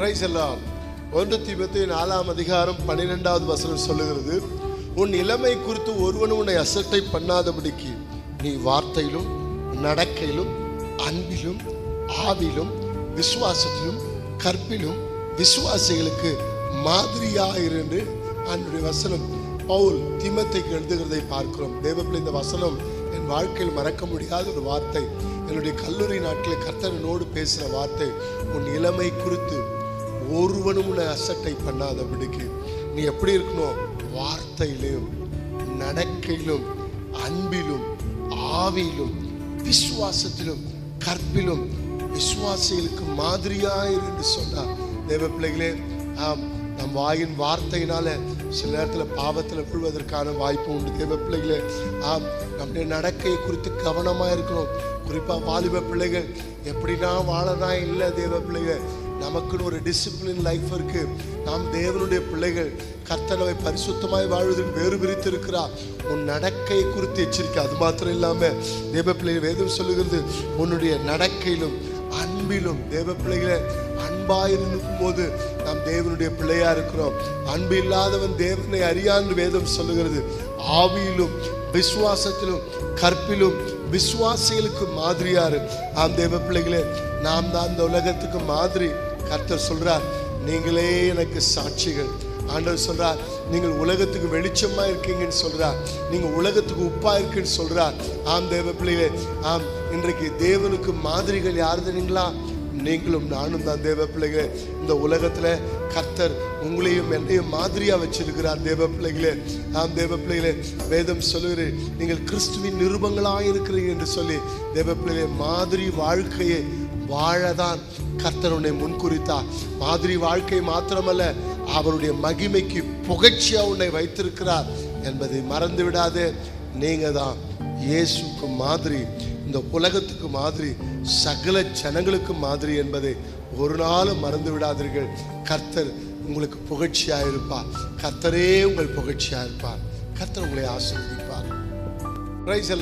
1 தீமோத்தேயு 4 அதிகாரம் 12வது வசனம் சொல்லுகிறது, உன் இளமை குறித்து ஒருவனும் உன்னை அசட்டை பண்ணாதபடிக்கு நீ வார்த்தையிலும் நடக்கையிலும் அன்பிலும் ஆவிலும் விசுவாசத்திலும் கற்பிலும் விசுவாசிகளுக்கு மாதிரியாயிருந்து அன்றைய வசனம் பவுல் தீமோத்தேயுக்கு எழுதுகிறதை பார்க்கிறோம். தேவப்பிள்ளை, இந்த வசனம் என் வாழ்க்கையில் மறக்க முடியாத ஒரு வார்த்தை. என்னுடைய கல்லூரி நாட்களில் கர்த்தரனோடு பேசுகிற வார்த்தை, உன் இளமை குறித்து ஒருவனும் உன்னை அசட்டை பண்ணாதபடிக்கு நீ எப்படி இருக்கணும்? வார்த்தையிலும் நடக்கையிலும் அன்பிலும் ஆவியிலும் விசுவாசத்திலும் கற்பிலும் விசுவாசிகளுக்கு மாதிரியாயிரு என்று சொன்னார். தேவ பிள்ளைகளே, நம் வாயின் வார்த்தையினால சில நேரத்தில் பாவத்தில் விழுவதற்கான வாய்ப்பு உண்டு. தேவ பிள்ளைகளே, நம்முடைய நடக்கையை குறித்து கவனமாக இருக்கணும். குறிப்பாக வாலிப பிள்ளைகள் எப்படின்னா வாழனா இல்லை. தேவ பிள்ளைகள், நமக்குன்னு ஒரு டிசிப்ளின் லைஃப் இருக்கு. நாம் தேவனுடைய பிள்ளைகள், கர்த்தரை பரிசுத்தமாய் வாழ்வதில் வேறு பிரித்து இருக்கிறார். உன் நடக்கையை குறித்து எச்சரிக்கை. அது மாத்திரம் இல்லாமல் தேவ பிள்ளைகள் வேதம் சொல்லுகிறது, உன்னுடைய நடக்கையிலும் அன்பிலும். தேவ பிள்ளைகளை, அன்பாயிருக்கும் போது நாம் தேவனுடைய பிள்ளையா இருக்கிறோம். அன்பு இல்லாதவன் தேவனை அறியான்னு வேதம் சொல்லுகிறது. ஆவியிலும் விசுவாசத்திலும் கற்பிலும் விசுவாசிகளுக்கு மாதிரியாரு. தேவ பிள்ளைகளே, நாம் தான் இந்த உலகத்துக்கு மாதிரி. கர்த்தர் சொல்றார், நீங்களே எனக்கு சாட்சிகள். ஆண்டவர் சொல்றார், நீங்கள் உலகத்துக்கு வெளிச்சமா இருக்கீங்கன்னு சொல்றார். நீங்க உலகத்துக்கு உப்பா இருக்குன்னு சொல்றார். தேவ பிள்ளைகளே, இன்றைக்கு தேவனுக்கு மாதிரிகள் யார் தெரியுங்களா? நீங்களும் நானும் தான். தேவ பிள்ளைகளே, இந்த உலகத்துல கர்த்தர் உங்களையும் என்னையும் மாதிரியா வச்சிருக்கிறார். தேவ பிள்ளைகளே, தேவ பிள்ளைகளே, வேதம் சொல்லுகிறேன், நீங்கள் கிறிஸ்துவின் நிருபங்களாக இருக்கிறீங்க என்று சொல்லி. தேவ பிள்ளைகளே, மாதிரி வாழ்க்கையை வாழதான் கர்த்தர் உன்னை முன்குறித்தார். மாதிரி வாழ்க்கை மாத்திரமல்ல, அவருடைய மகிமைக்கு புகழ்ச்சியா உன்னை வைத்திருக்கிறார் என்பதை மறந்து விடாதே. நீங்க தான் இயேசுக்கு மாதிரி, இந்த உலகத்துக்கு மாதிரி, சகல ஜனங்களுக்கு மாதிரி என்பதை ஒரு நாளும் மறந்து விடாதீர்கள். கர்த்தர் உங்களுக்கு புகழ்ச்சியா இருப்பார். கர்த்தரே உங்கள் புகழ்ச்சியா இருப்பார். கர்த்தர் உங்களை ஆசீர்வதிப்பார். பிரைஸ் எல்லாம்.